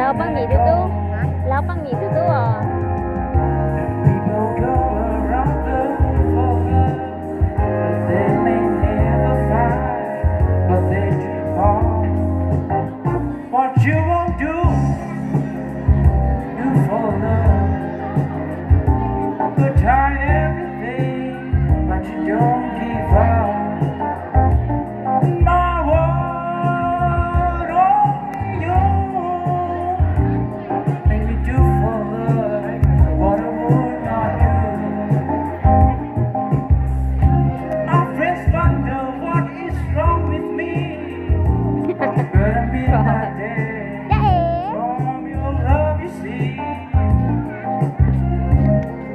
Lao băng nhị tụi tôi. Lao băng nhị tụi tôi à. People go around the world, but they may never find what they dream of. What you won't do for love. Could try everything, but you don't give up. My word on you, make me do for love what I would not do. Our friends wonder what is wrong with me. But I'm midnight dead from your love, you see.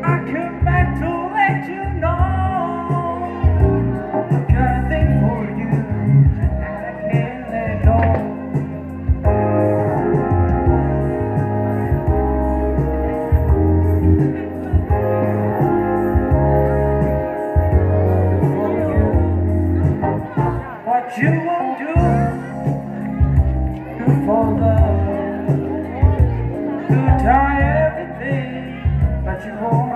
I come back to let you know I've got a thing for you, and I can't let go. For you, what you won't do for love. You try everything, but you won't.